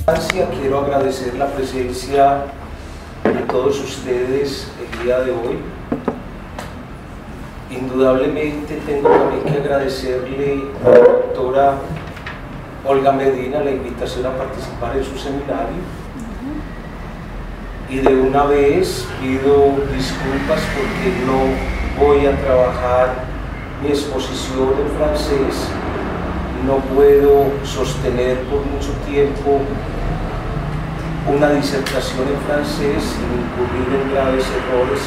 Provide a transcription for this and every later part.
Quiero agradecer la presencia de todos ustedes el día de hoy. Indudablemente tengo también que agradecerle a la doctora Olga Medina la invitación a participar en su seminario. Y de una vez pido disculpas porque no voy a trabajar mi exposición en francés. No puedo sostener por mucho tiempo una disertación en francés sin incurrir en graves errores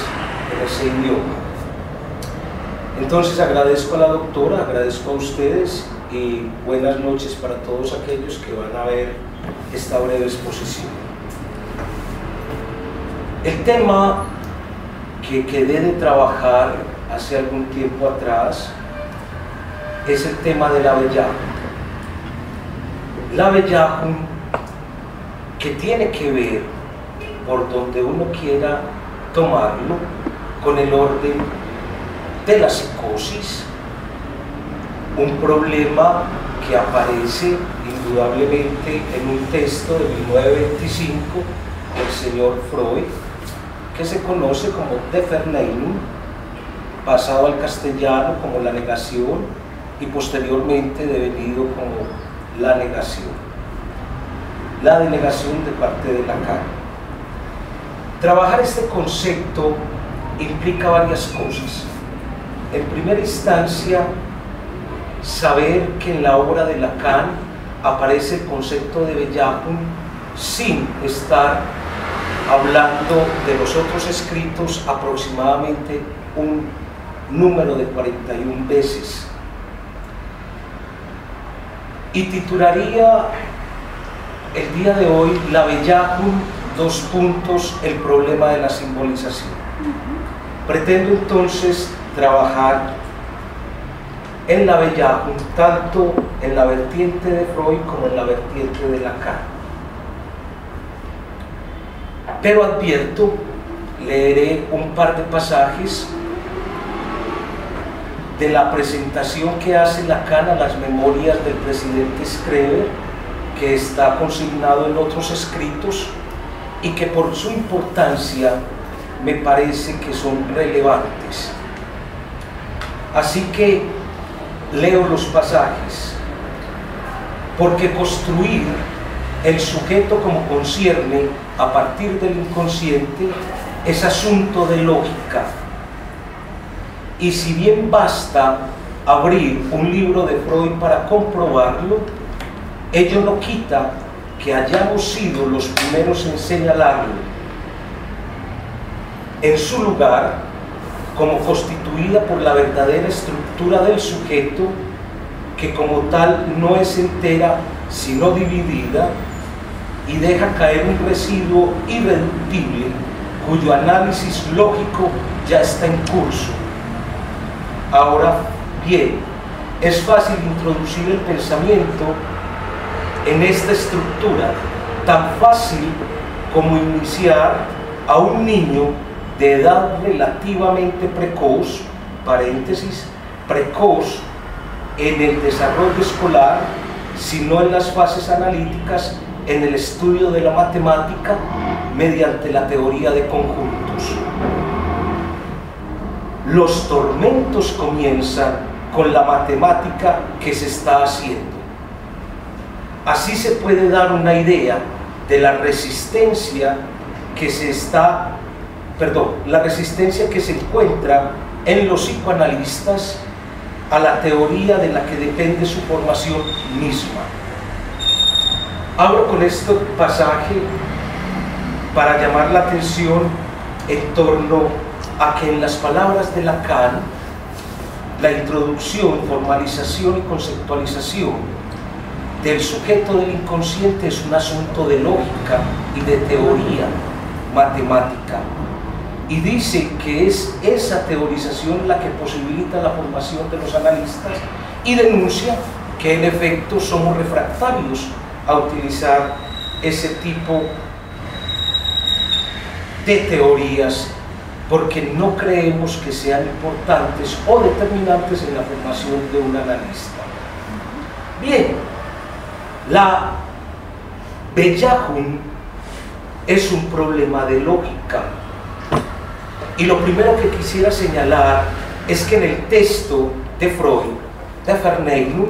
en ese idioma. Entonces agradezco a la doctora, agradezco a ustedes y buenas noches para todos aquellos que van a ver esta breve exposición. El tema que quedé de trabajar hace algún tiempo atrás es el tema del Abellahum. El Abellahum, que tiene que ver, por donde uno quiera tomarlo, con el orden de la psicosis, un problema que aparece indudablemente en un texto de 1925 del señor Freud, que se conoce como Die Verneinung, pasado al castellano como la negación y posteriormente devenido como la negación, la denegación de parte de Lacan. Trabajar este concepto implica varias cosas. En primera instancia, saber que en la obra de Lacan aparece el concepto de Abellahum sin estar hablando de los otros escritos aproximadamente un número de 41 veces. Y titularía el día de hoy la Abellahum, el problema de la simbolización. Pretendo entonces trabajar en la Abellahum tanto en la vertiente de Freud como en la vertiente de Lacan. Pero advierto, leeré un par de pasajes de la presentación que hace Lacan a las memorias del presidente Schreber, que está consignado en otros escritos y que por su importancia me parece que son relevantes. Así que leo los pasajes, porque construir el sujeto como concierne a partir del inconsciente es asunto de lógica. Y si bien basta abrir un libro de Freud para comprobarlo, ello no quita que hayamos sido los primeros en señalarlo en su lugar como constituida por la verdadera estructura del sujeto, que como tal no es entera sino dividida y deja caer un residuo irreductible cuyo análisis lógico ya está en curso. Ahora bien, es fácil introducir el pensamiento en esta estructura, tan fácil como iniciar a un niño de edad relativamente precoz, paréntesis, precoz en el desarrollo escolar, sino en las fases analíticas, en el estudio de la matemática mediante la teoría de conjuntos. Los tormentos comienzan con la matemática que se está haciendo. Así se puede dar una idea de la resistencia que la resistencia que se encuentra en los psicoanalistas a la teoría de la que depende su formación misma. Abro con este pasaje para llamar la atención en torno a que en las palabras de Lacan, la introducción, formalización y conceptualización del sujeto del inconsciente es un asunto de lógica y de teoría matemática, y dice que es esa teorización la que posibilita la formación de los analistas, y denuncia que en efecto somos refractarios a utilizar ese tipo de teorías porque no creemos que sean importantes o determinantes en la formación de un analista. Bien, la Bellahun es un problema de lógica. Y lo primero que quisiera señalar es que en el texto de Freud, de Verneuil,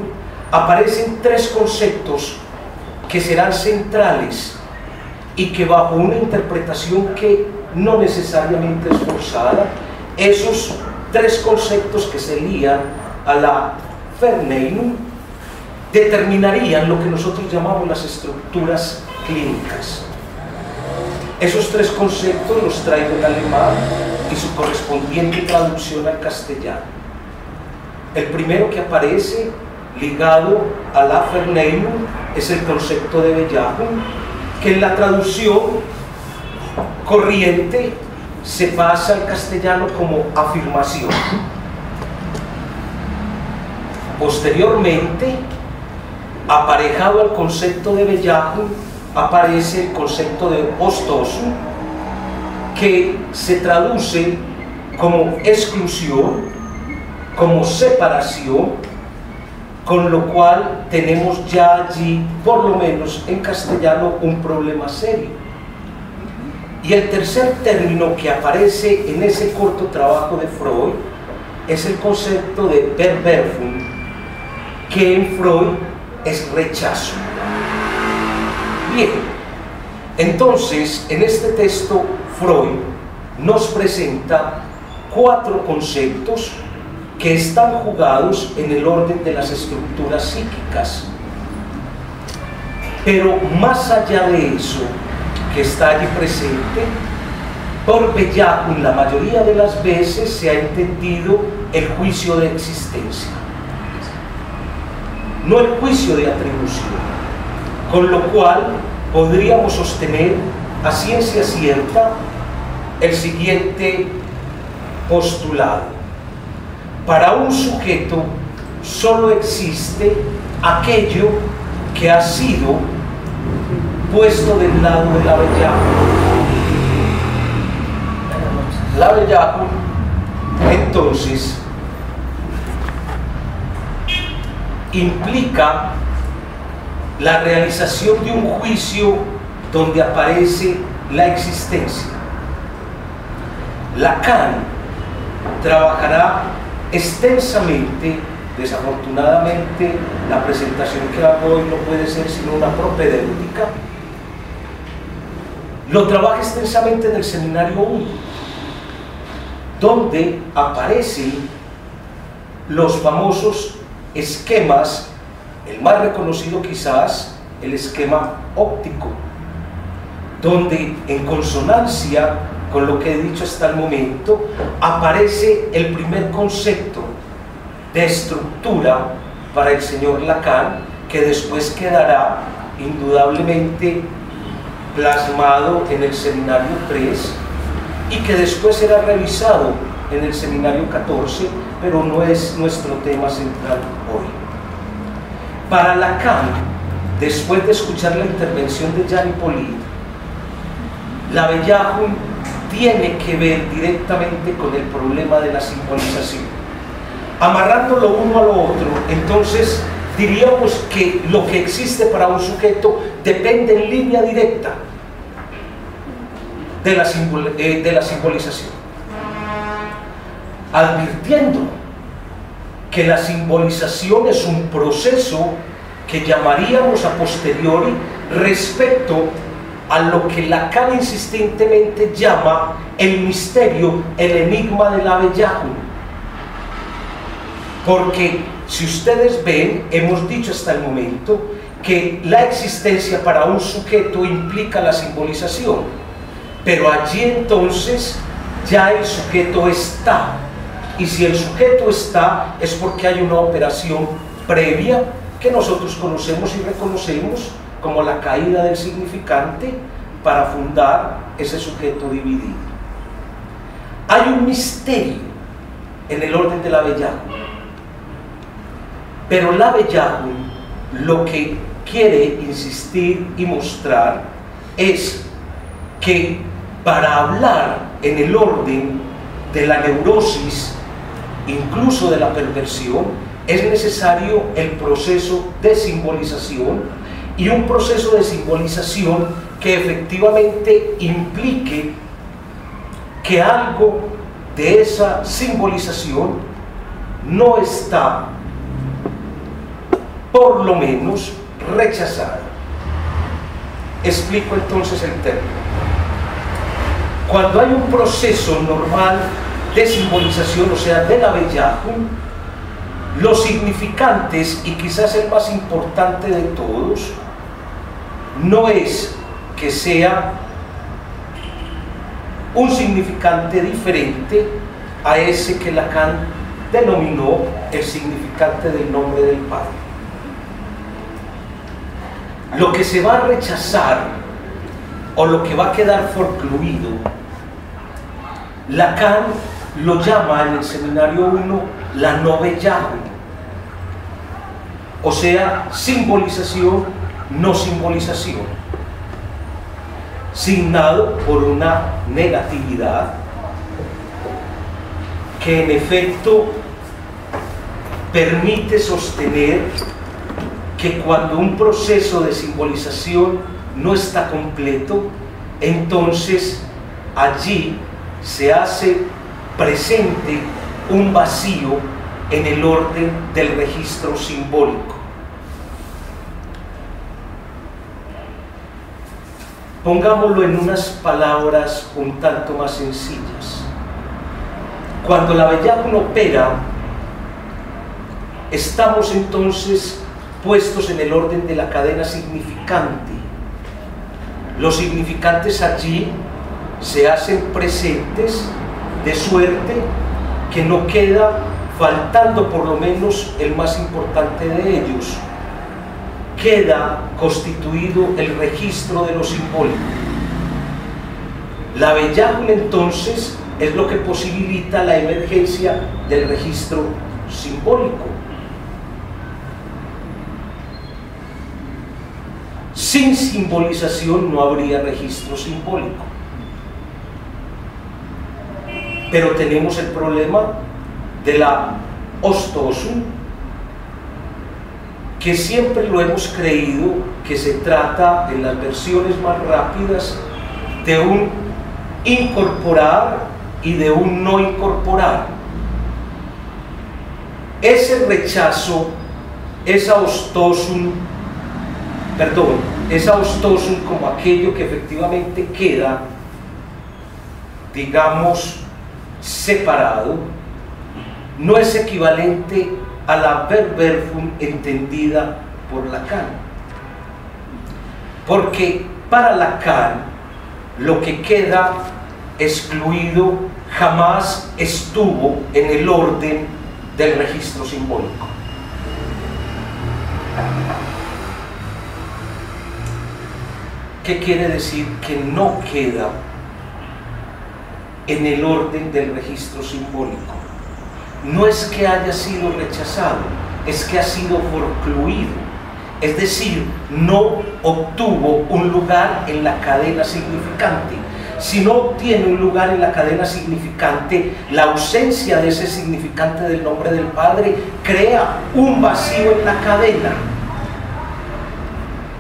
aparecen tres conceptos que serán centrales y que bajo una interpretación que no necesariamente es forzada, esos tres conceptos que se lían a la Verneuil determinarían lo que nosotros llamamos las estructuras clínicas. Esos tres conceptos los traigo en alemán y su correspondiente traducción al castellano. El primero que aparece ligado a la Verneuil es el concepto de Bellahun, que en la traducción corriente se pasa al castellano como afirmación. Posteriormente, aparejado al concepto de Bellahun, aparece el concepto de Ostosun, que se traduce como exclusión, como separación, con lo cual tenemos ya allí, por lo menos en castellano, un problema serio. Y el tercer término que aparece en ese corto trabajo de Freud es el concepto de Verwerfung, que en Freud es rechazo. Bien, entonces en este texto Freud nos presenta cuatro conceptos que están jugados en el orden de las estructuras psíquicas. Pero más allá de eso que está allí presente, por Bellahun la mayoría de las veces se ha entendido el juicio de existencia, no el juicio de atribución, con lo cual podríamos sostener a ciencia cierta el siguiente postulado: para un sujeto solo existe aquello que ha sido puesto del lado de la Bellahun. La Bellahun, entonces, implica la realización de un juicio donde aparece la existencia. Lacan trabajará extensamente, desafortunadamente la presentación que hago hoy no puede ser sino una propedéutica, lo trabaja extensamente en el seminario 1, donde aparecen los famosos esquemas, el más reconocido quizás, el esquema óptico, donde en consonancia con lo que he dicho hasta el momento, aparece el primer concepto de estructura para el señor Lacan, que después quedará indudablemente plasmado en el seminario 3 y que después será revisado en el seminario 14, pero no es nuestro tema central hoy. Para Lacan, después de escuchar la intervención de Jan Hippolyte, la Bellahun tiene que ver directamente con el problema de la simbolización. Amarrándolo uno a lo otro, entonces diríamos que lo que existe para un sujeto depende en línea directa de la simbolización, advirtiendo que la simbolización es un proceso que llamaríamos a posteriori respecto a lo que Lacan insistentemente llama el misterio, el enigma de la Bellahun. Porque si ustedes ven, hemos dicho hasta el momento que la existencia para un sujeto implica la simbolización, pero allí entonces ya el sujeto está, y si el sujeto está es porque hay una operación previa que nosotros conocemos y reconocemos como la caída del significante para fundar ese sujeto dividido. Hay un misterio en el orden de la Bellahun, pero la Bellahun lo que quiere insistir y mostrar es que para hablar en el orden de la neurosis, incluso de la perversión, es necesario el proceso de simbolización, y un proceso de simbolización que efectivamente implique que algo de esa simbolización no está, por lo menos, rechazada. Explico entonces el término. Cuando hay un proceso normal de simbolización, o sea, del Abeyahum, los significantes, y quizás el más importante de todos, no es que sea un significante diferente a ese que Lacan denominó el significante del nombre del Padre. Lo que se va a rechazar o lo que va a quedar forcluido, Lacan lo llama en el seminario 1 la Novellahum, o sea, simbolización, no simbolización, signado por una negatividad que en efecto permite sostener que cuando un proceso de simbolización no está completo, entonces allí se hace presente un vacío en el orden del registro simbólico. Pongámoslo en unas palabras un tanto más sencillas. Cuando la Abeyahum opera, estamos entonces puestos en el orden de la cadena significante. Los significantes allí se hacen presentes de suerte que no queda faltando por lo menos el más importante de ellos. Queda constituido el registro de lo simbólico. La Abeyahum entonces es lo que posibilita la emergencia del registro simbólico. Sin simbolización no habría registro simbólico. Pero tenemos el problema de la ostosum, que siempre lo hemos creído que se trata, en las versiones más rápidas, de un incorporar y de un no incorporar. Ese rechazo, esa ostosum como aquello que efectivamente queda, digamos, separado, no es equivalente a la verwerfung entendida por Lacan. Porque para Lacan lo que queda excluido jamás estuvo en el orden del registro simbólico. ¿Qué quiere decir que no queda en el orden del registro simbólico? No es que haya sido rechazado, es que ha sido forcluido, es decir, no obtuvo un lugar en la cadena significante. Si no obtiene un lugar en la cadena significante, la ausencia de ese significante del nombre del Padre crea un vacío en la cadena.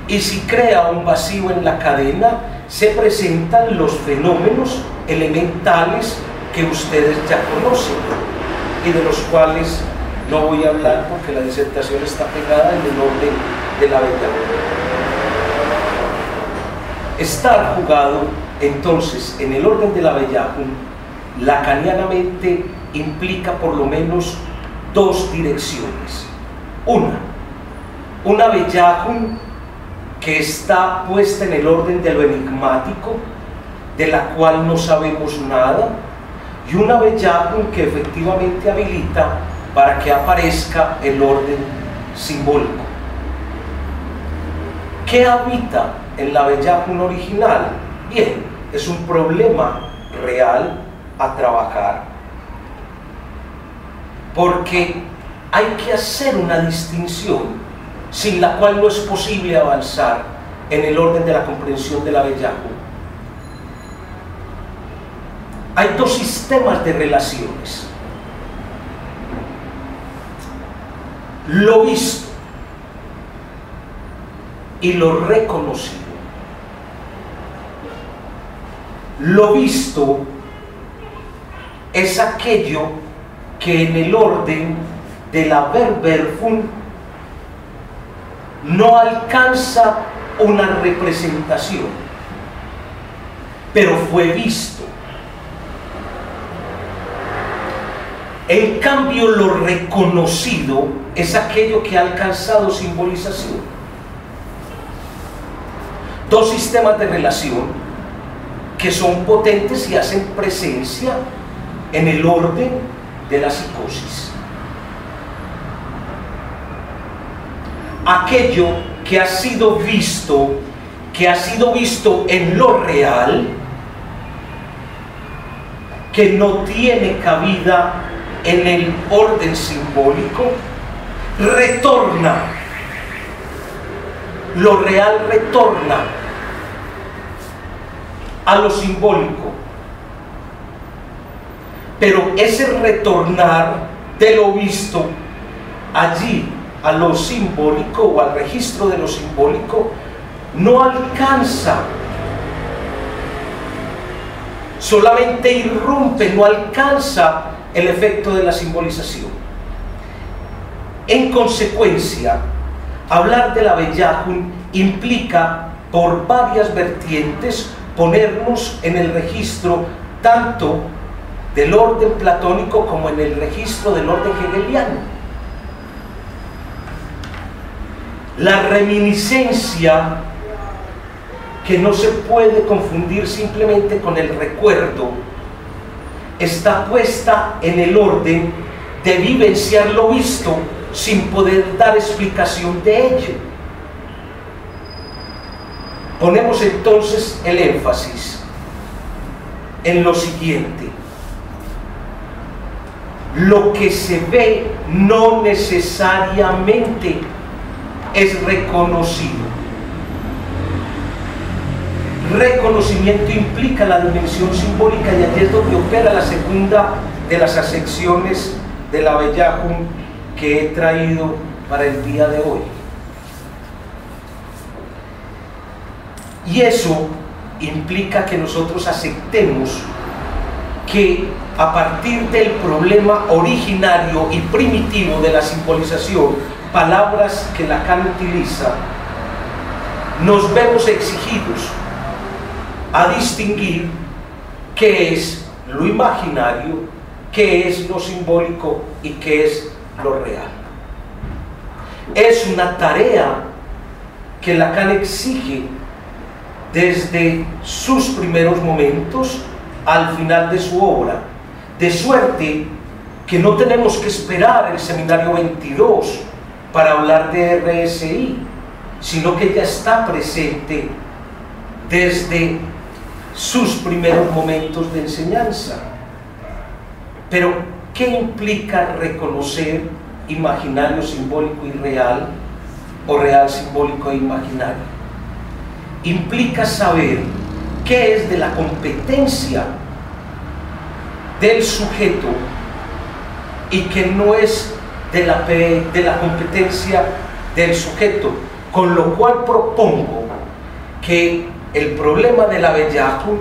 Y si crea un vacío en la cadena, se presentan los fenómenos elementales que ustedes ya conocen y de los cuales no voy a hablar porque la disertación está pegada en el orden de la Abeyahum. Estar jugado entonces en el orden de la Abeyahum lacanianamente implica por lo menos dos direcciones. Una Abeyahum que está puesta en el orden de lo enigmático, de la cual no sabemos nada, y una Abeyahum que efectivamente habilita para que aparezca el orden simbólico. ¿Qué habita en la Abeyahum original? Bien, es un problema real a trabajar, porque hay que hacer una distinción sin la cual no es posible avanzar en el orden de la comprensión de la Abeyahum. Hay dos sistemas de relaciones: lo visto y lo reconocido. Lo visto es aquello que en el orden de la Verwerfung no alcanza una representación, pero fue visto. En cambio, lo reconocido es aquello que ha alcanzado simbolización. Dos sistemas de relación que son potentes y hacen presencia en el orden de la psicosis. Aquello que ha sido visto en lo real, que no tiene cabida en el orden simbólico, retorna. Lo real retorna a lo simbólico, pero ese retornar de lo visto allí a lo simbólico o al registro de lo simbólico no alcanza, solamente irrumpe, no alcanza el efecto de la simbolización. En consecuencia, hablar de la Bellahung implica por varias vertientes ponernos en el registro tanto del orden platónico como en el registro del orden hegeliano. La reminiscencia, que no se puede confundir simplemente con el recuerdo, está puesta en el orden de vivenciar lo visto sin poder dar explicación de ello. Ponemos entonces el énfasis en lo siguiente: lo que se ve no necesariamente es reconocido. Reconocimiento implica la dimensión simbólica, y allí es donde opera la segunda de las acepciones de la Bellahung que he traído para el día de hoy. Y eso implica que nosotros aceptemos que a partir del problema originario y primitivo de la simbolización, palabras que Lacan utiliza, nos vemos exigidos a distinguir qué es lo imaginario, qué es lo simbólico y qué es lo real. Es una tarea que Lacan exige desde sus primeros momentos al final de su obra, de suerte que no tenemos que esperar el seminario 22 para hablar de RSI, sino que ya está presente desde sus primeros momentos de enseñanza. Pero, ¿qué implica reconocer imaginario, simbólico y real, o real, simbólico e imaginario? Implica saber qué es de la competencia del sujeto y que no es de la competencia del sujeto, con lo cual propongo que el problema de la Bellahung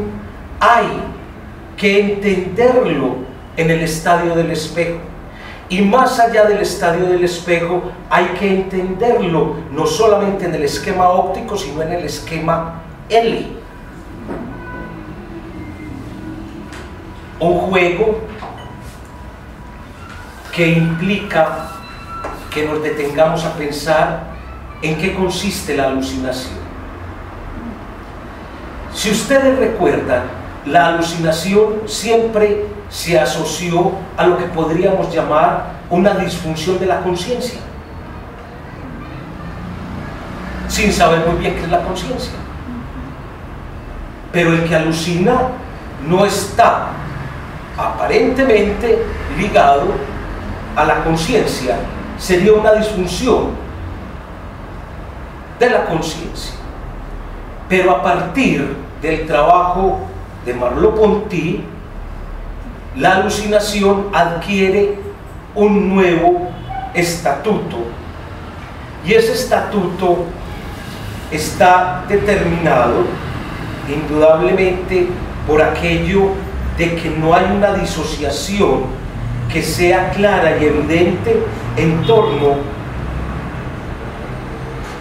hay que entenderlo en el estadio del espejo, y más allá del estadio del espejo hay que entenderlo no solamente en el esquema óptico, sino en el esquema L. Un juego que implica que nos detengamos a pensar en qué consiste la alucinación. Si ustedes recuerdan, la alucinación siempre se asoció a lo que podríamos llamar una disfunción de la conciencia, sin saber muy bien qué es la conciencia. Pero el que alucina no está aparentemente ligado a la conciencia, sería una disfunción de la conciencia. Pero a partir del trabajo de Merleau-Ponty, la alucinación adquiere un nuevo estatuto, y ese estatuto está determinado indudablemente por aquello de que no hay una disociación que sea clara y evidente en torno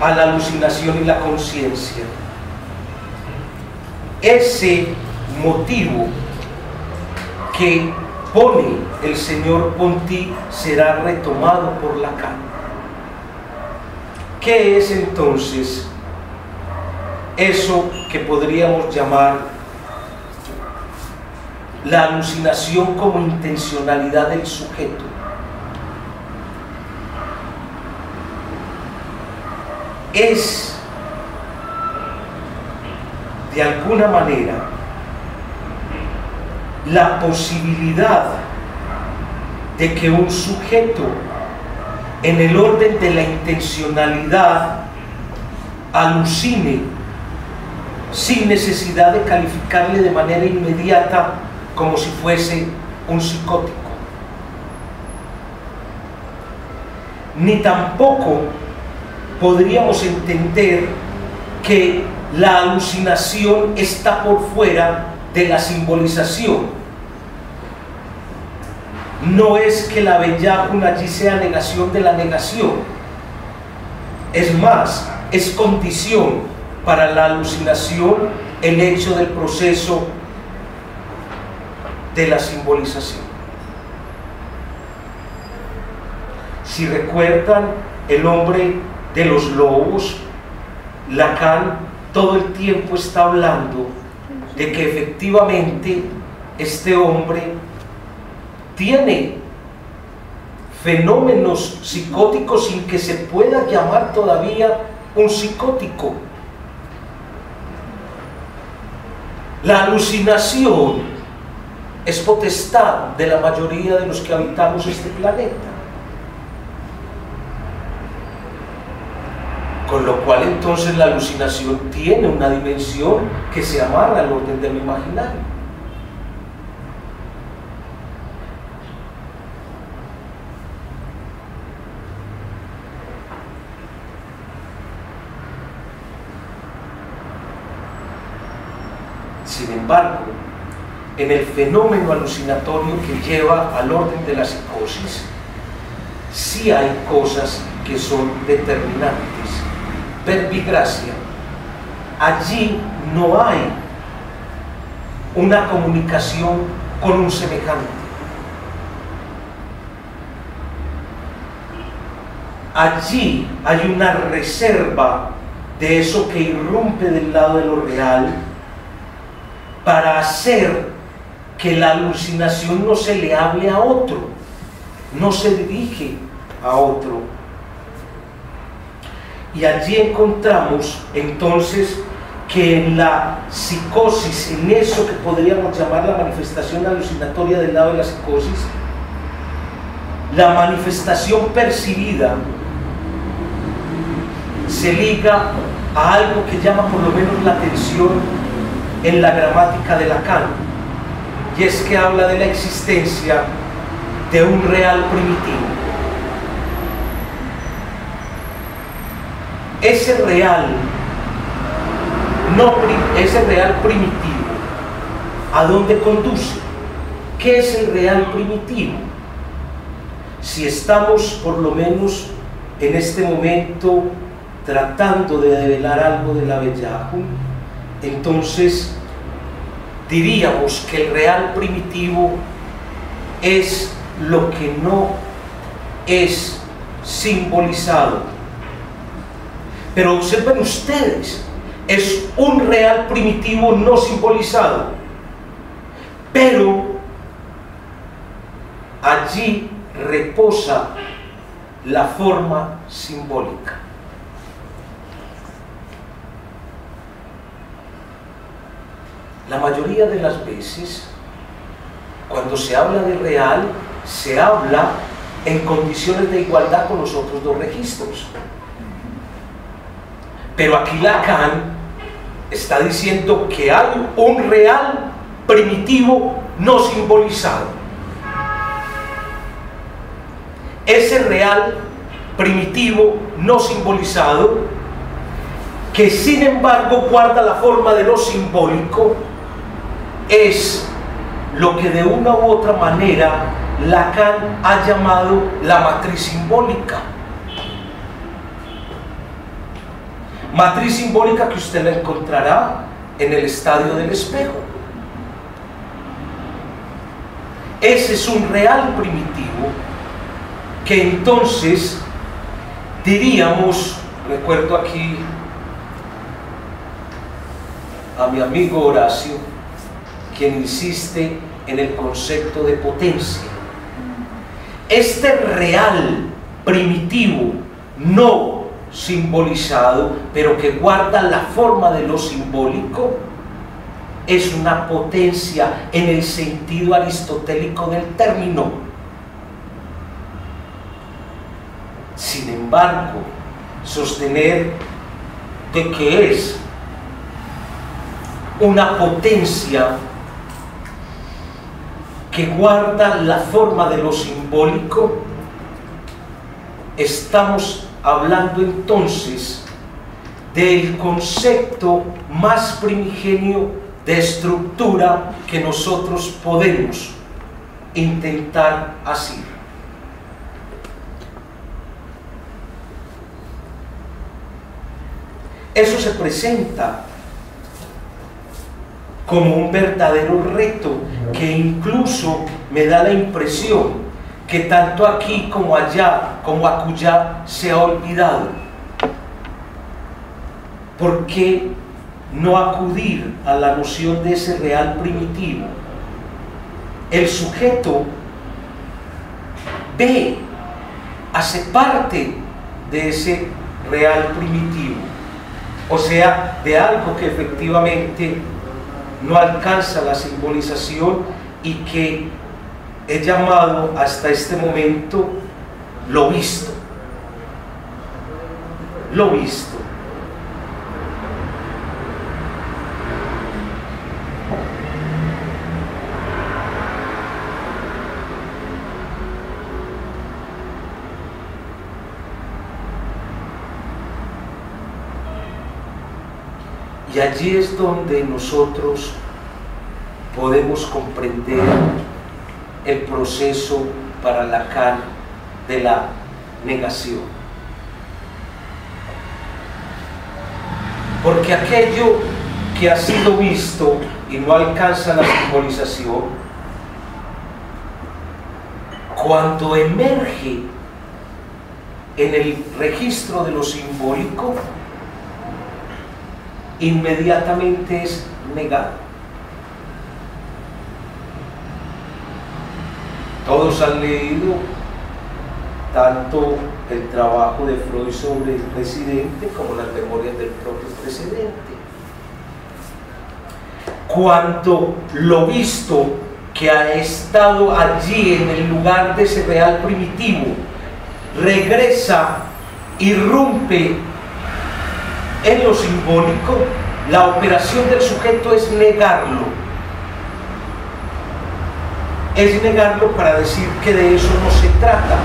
a la alucinación y la conciencia. Ese motivo que pone el señor Ponty será retomado por Lacan. ¿Qué es entonces eso que podríamos llamar la alucinación como intencionalidad del sujeto? Es, de alguna manera, la posibilidad de que un sujeto, en el orden de la intencionalidad, alucine sin necesidad de calificarle de manera inmediata como si fuese un psicótico. Ni tampoco podríamos entender que la alucinación está por fuera de la simbolización. No es que la Bellahun allí sea negación de la negación. Es más, es condición para la alucinación el hecho del proceso de la simbolización. Si recuerdan El hombre de los lobos, Lacan todo el tiempo está hablando de que efectivamente este hombre tiene fenómenos psicóticos sin que se pueda llamar todavía un psicótico. La alucinación es potestad de la mayoría de los que habitamos este planeta. Con lo cual entonces la alucinación tiene una dimensión que se amarra al orden de lo imaginario. Sin embargo, en el fenómeno alucinatorio que lleva al orden de la psicosis, sí hay cosas que son determinantes. Verbigracia, allí no hay una comunicación con un semejante. Allí hay una reserva de eso que irrumpe del lado de lo real para hacer que la alucinación no se le hable a otro, no se dirige a otro. Y allí encontramos entonces que en la psicosis, en eso que podríamos llamar la manifestación alucinatoria del lado de la psicosis, la manifestación percibida se liga a algo que llama por lo menos la atención en la gramática de Lacan, y es que habla de la existencia de un real primitivo. Ese real primitivo, ¿a dónde conduce? ¿Qué es el real primitivo? Si estamos por lo menos en este momento tratando de develar algo de la Bellahun, entonces diríamos que el real primitivo es lo que no es simbolizado. Pero observen ustedes, es un real primitivo no simbolizado, pero allí reposa la forma simbólica. La mayoría de las veces, cuando se habla de real, se habla en condiciones de igualdad con los otros dos registros. Pero aquí Lacan está diciendo que hay un real primitivo no simbolizado. Ese real primitivo no simbolizado que sin embargo guarda la forma de lo simbólico, es lo que de una u otra manera Lacan ha llamado la matriz simbólica. Matriz simbólica que usted la encontrará en el estadio del espejo. Ese es un real primitivo que entonces diríamos, recuerdo aquí a mi amigo Horacio, quien insiste en el concepto de potencia. Este real primitivo no simbolizado, pero que guarda la forma de lo simbólico, es una potencia en el sentido aristotélico del término. Sin embargo, sostener de que es una potencia que guarda la forma de lo simbólico, estamos hablando entonces del concepto más primigenio de estructura que nosotros podemos intentar asir. Eso se presenta como un verdadero reto que incluso me da la impresión que tanto aquí como allá, como acullá, se ha olvidado. ¿Por qué no acudir a la noción de ese real primitivo? El sujeto ve, hace parte de ese real primitivo, o sea, de algo que efectivamente no alcanza la simbolización y que he llamado hasta este momento lo visto. Lo visto. Y allí es donde nosotros podemos comprender el proceso para Lacan de la negación. Porque aquello que ha sido visto y no alcanza la simbolización, cuando emerge en el registro de lo simbólico, inmediatamente es negado. Todos han leído tanto el trabajo de Freud sobre el presidente como las memorias del propio presidente. Cuando lo visto que ha estado allí en el lugar de ese real primitivo regresa, irrumpe en lo simbólico, la operación del sujeto es negarlo. Es negarlo para decir que de eso no se trata.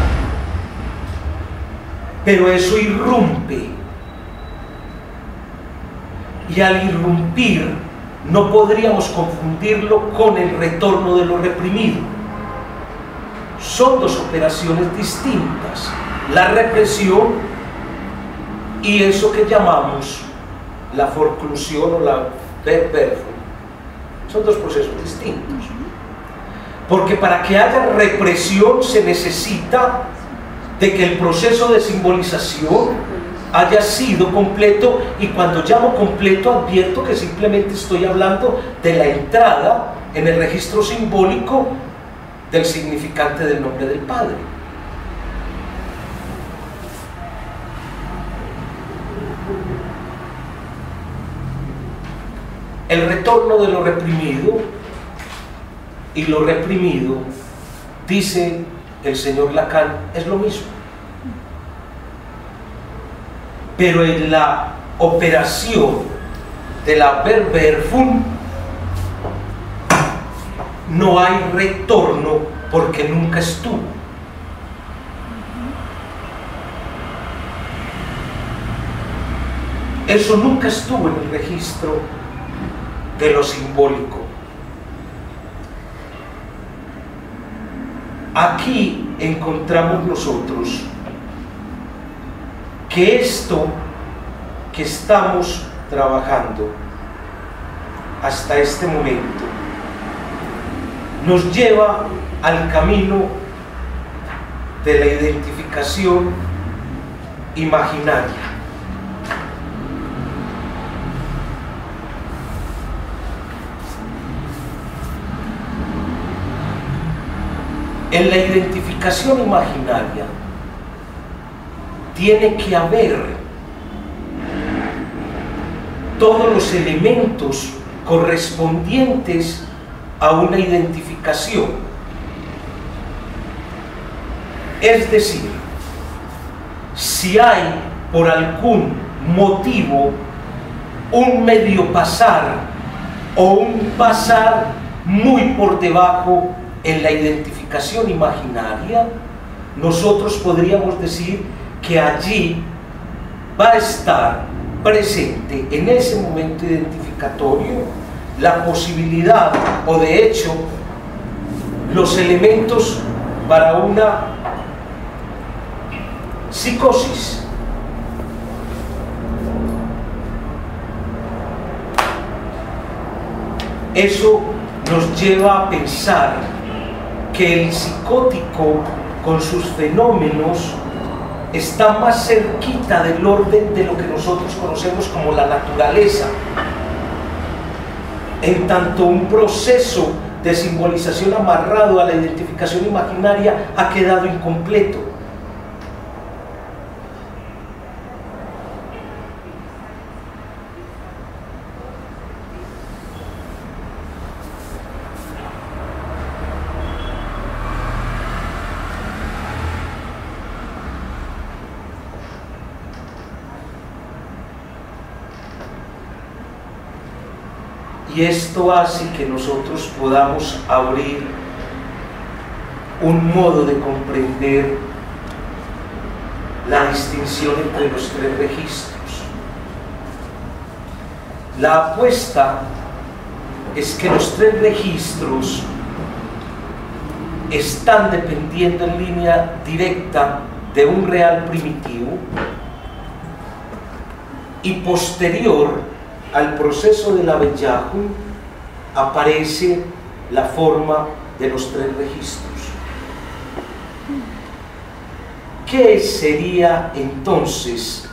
Pero eso irrumpe. Y al irrumpir, no podríamos confundirlo con el retorno de lo reprimido. Son dos operaciones distintas. La represión y eso que llamamos la forclusión o la verwerfung. Son dos procesos distintos. Porque para que haya represión se necesita de que el proceso de simbolización haya sido completo, y cuando llamo completo advierto que simplemente estoy hablando de la entrada en el registro simbólico del significante del nombre del Padre. El retorno de lo reprimido y lo reprimido, dice el señor Lacan, es lo mismo. Pero en la operación de la verwerfung no hay retorno porque nunca estuvo. Eso nunca estuvo en el registro de lo simbólico. Aquí encontramos nosotros que esto que estamos trabajando hasta este momento nos lleva al camino de la identificación imaginaria. En la identificación imaginaria tiene que haber todos los elementos correspondientes a una identificación. Es decir, si hay por algún motivo un medio pasar o un pasar muy por debajo en la identificación imaginaria, nosotros podríamos decir que allí va a estar presente en ese momento identificatorio la posibilidad o de hecho los elementos para una psicosis. Eso nos lleva a pensar que el psicótico con sus fenómenos está más cerquita del orden de lo que nosotros conocemos como la naturaleza, en tanto un proceso de simbolización amarrado a la identificación imaginaria ha quedado incompleto. Y esto hace que nosotros podamos abrir un modo de comprender la distinción entre los tres registros. La apuesta es que los tres registros están dependiendo en línea directa de un real primitivo y posterior al proceso del Abeillahu aparece la forma de los tres registros. ¿Qué sería entonces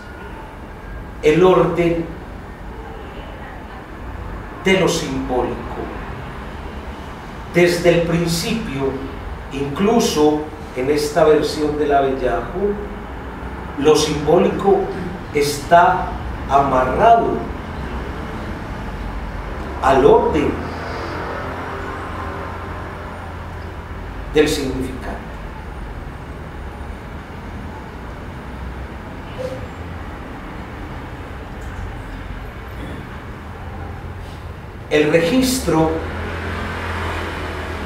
el orden de lo simbólico? Desde el principio, incluso en esta versión del Abeillahu, lo simbólico está amarrado al orden del significado. El registro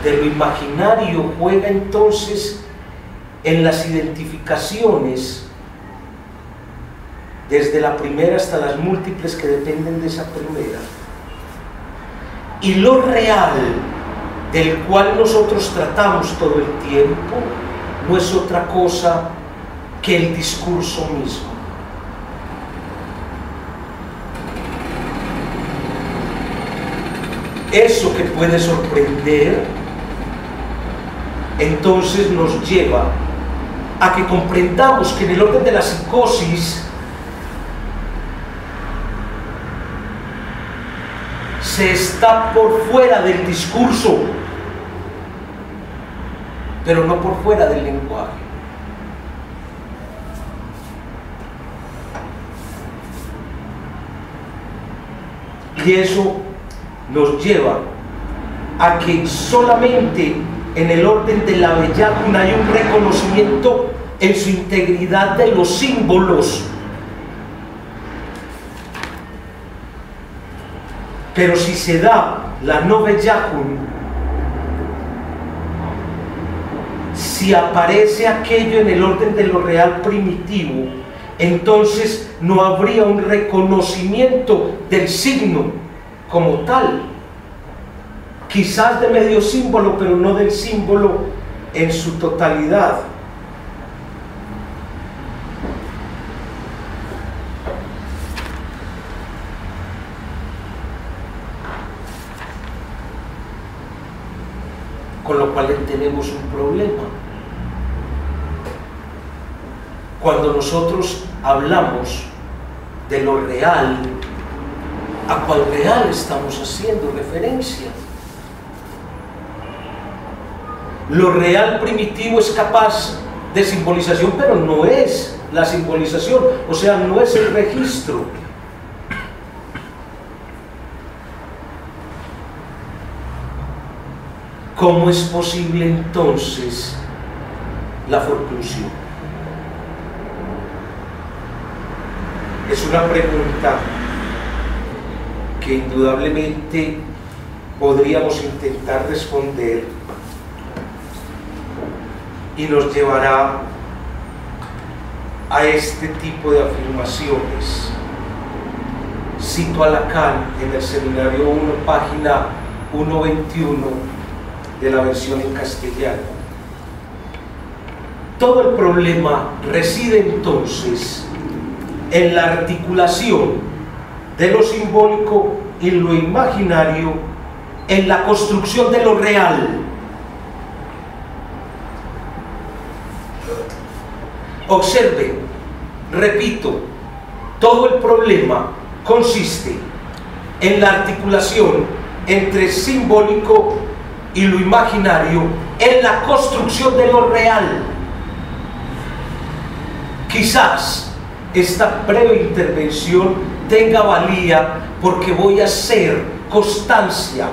de lo imaginario juega entonces en las identificaciones, desde la primera hasta las múltiples que dependen de esa primera. Y lo real, del cual nosotros tratamos todo el tiempo, no es otra cosa que el discurso mismo. Eso que puede sorprender, entonces nos lleva a que comprendamos que en el orden de la psicosis se está por fuera del discurso, pero no por fuera del lenguaje. Y eso nos lleva a que solamente en el orden del Abeillahu hay un reconocimiento en su integridad de los símbolos. Pero si se da la no Abeillahu, si aparece aquello en el orden de lo real primitivo, entonces no habría un reconocimiento del signo como tal, quizás de medio símbolo, pero no del símbolo en su totalidad. Con lo cual tenemos un problema. Cuando nosotros hablamos de lo real, ¿a cuál real estamos haciendo referencia? Lo real primitivo es capaz de simbolización, pero no es la simbolización, o sea, no es el registro. ¿Cómo es posible entonces la forclusión? Es una pregunta que indudablemente podríamos intentar responder y nos llevará a este tipo de afirmaciones. Cito a Lacan en el Seminario 1, página 121 de la versión en castellano. Todo el problema reside entonces en la articulación de lo simbólico y lo imaginario, en la construcción de lo real. Observe, repito, todo el problema consiste en la articulación entre simbólico y lo imaginario, en la construcción de lo real. Quizás esta breve intervención tenga valía porque voy a hacer constancia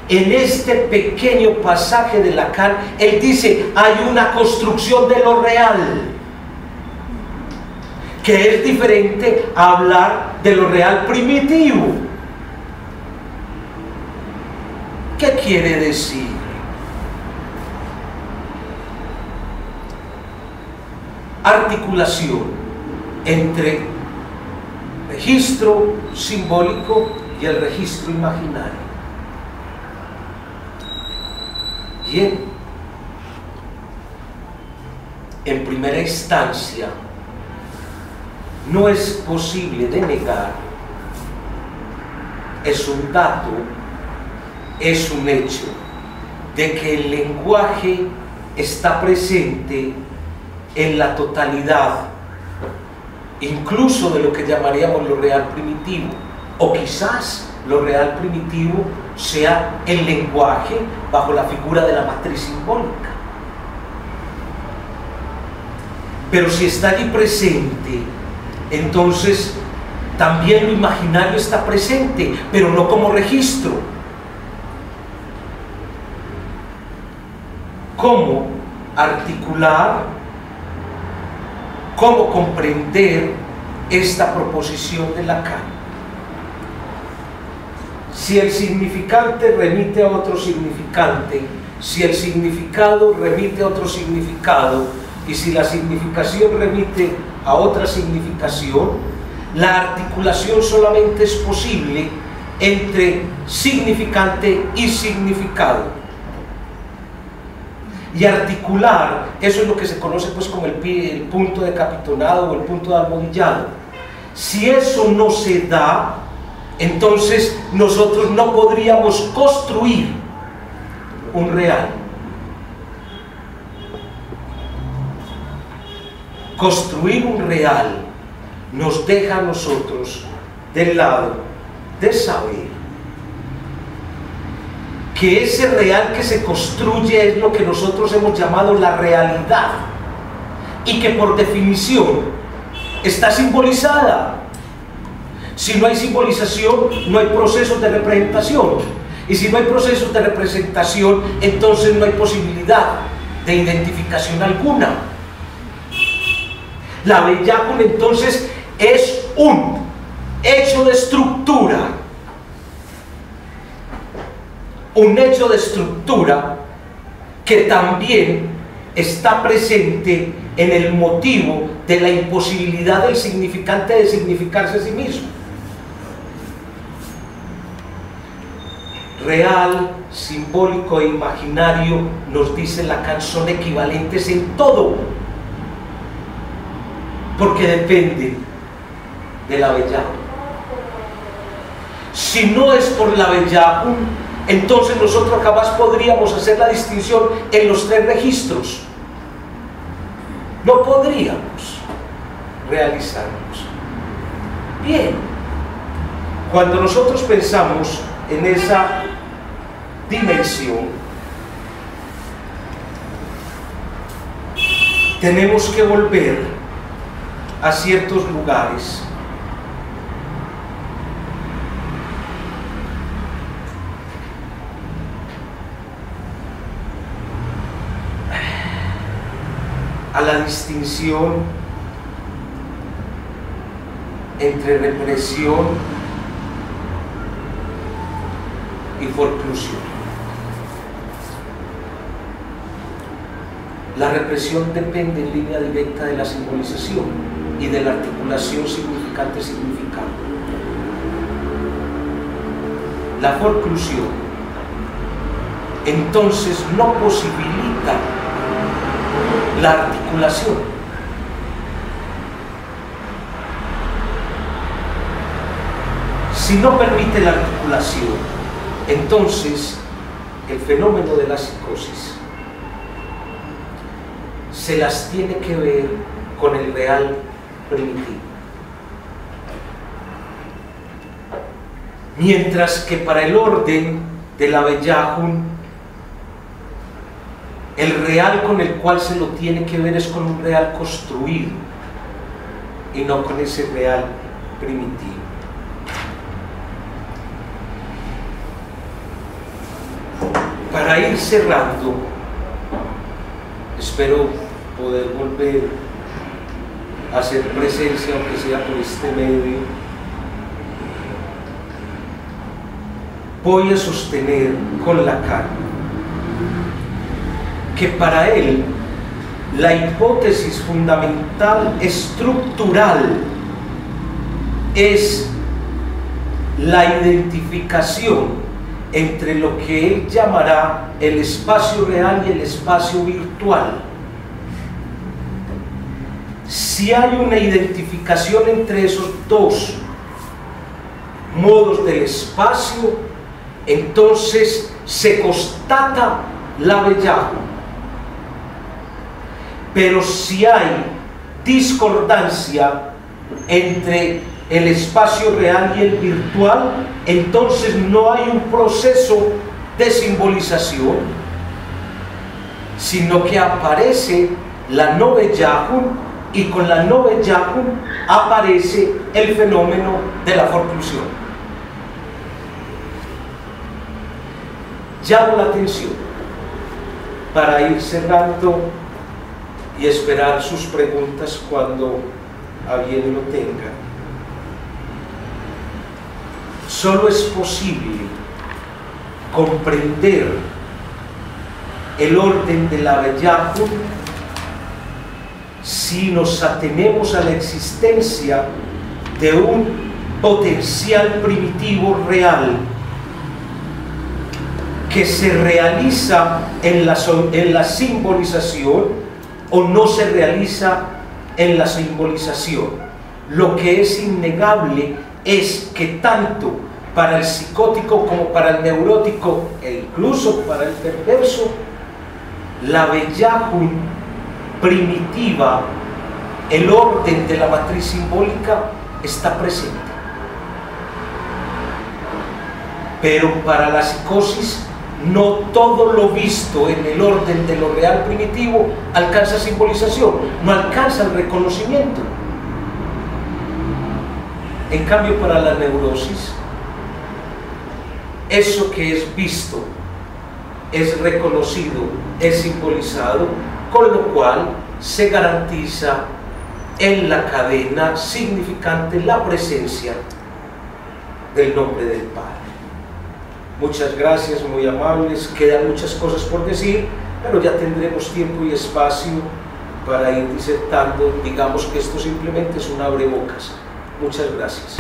en este pequeño pasaje de Lacan. Él dice, hay una construcción de lo real, que es diferente a hablar de lo real primitivo. ¿Qué quiere decir? Articulación entre registro simbólico y el registro imaginario. Bien, en primera instancia, no es posible de negar, es un dato, es un hecho, de que el lenguaje está presente en la totalidad, incluso de lo que llamaríamos lo real primitivo, o quizás lo real primitivo sea el lenguaje bajo la figura de la matriz simbólica. Pero si está allí presente, entonces también lo imaginario está presente, pero no como registro. ¿Cómo articular, cómo comprender esta proposición de Lacan? Si el significante remite a otro significante, si el significado remite a otro significado, y si la significación remite a otra significación, la articulación solamente es posible entre significante y significado. Y articular, eso es lo que se conoce pues como el punto de capitonado o el punto de almohadillado. Si eso no se da, entonces nosotros no podríamos construir un real. Construir un real nos deja a nosotros del lado de saber que ese real que se construye es lo que nosotros hemos llamado la realidad, y que por definición está simbolizada. Si no hay simbolización, no hay procesos de representación, y si no hay procesos de representación, entonces no hay posibilidad de identificación alguna. La Bellacum entonces es un hecho de estructura, un hecho de estructura que también está presente en el motivo de la imposibilidad del significante de significarse a sí mismo. Real, simbólico e imaginario, nos dice Lacan, son equivalentes en todo, porque dependen de la Bellahun. Si no es por la Bellahun, entonces nosotros jamás podríamos hacer la distinción en los tres registros. No podríamos realizarlos. Bien, cuando nosotros pensamos en esa dimensión, tenemos que volver a ciertos lugares a la distinción entre represión y forclusión. La represión depende en línea directa de la simbolización y de la articulación significante-significado. La forclusión entonces no posibilita la articulación. Si no permite la articulación, entonces el fenómeno de la psicosis se las tiene que ver con el real primitivo. Mientras que para el orden de la Bellahun, el real con el cual se lo tiene que ver es con un real construido y no con ese real primitivo. Para ir cerrando, espero poder volver a hacer presencia, aunque sea por este medio. Voy a sostener con Lacan que para él la hipótesis fundamental estructural es la identificación entre lo que él llamará el espacio real y el espacio virtual. Si hay una identificación entre esos dos modos del espacio, entonces se constata la Bellahun. Pero si hay discordancia entre el espacio real y el virtual, entonces no hay un proceso de simbolización, sino que aparece la no Bellahun, y con la no Bellahun aparece el fenómeno de la forclusión. Llamo la atención para ir cerrando y esperar sus preguntas cuando a bien lo tenga. Solo es posible comprender el orden de la Bellahun si nos atenemos a la existencia de un potencial primitivo real que se realiza en la simbolización o no se realiza en la simbolización. Lo que es innegable es que tanto para el psicótico como para el neurótico e incluso para el perverso, la Bellahun primitiva, el orden de la matriz simbólica, está presente. Pero para la psicosis, no todo lo visto en el orden de lo real primitivo alcanza simbolización, no alcanza el reconocimiento. En cambio, para la neurosis, eso que es visto es reconocido, es simbolizado, con lo cual se garantiza en la cadena significante la presencia del nombre del Padre. Muchas gracias, muy amables. Quedan muchas cosas por decir, pero ya tendremos tiempo y espacio para ir disertando. Digamos que esto simplemente es un abrebocas. Muchas gracias.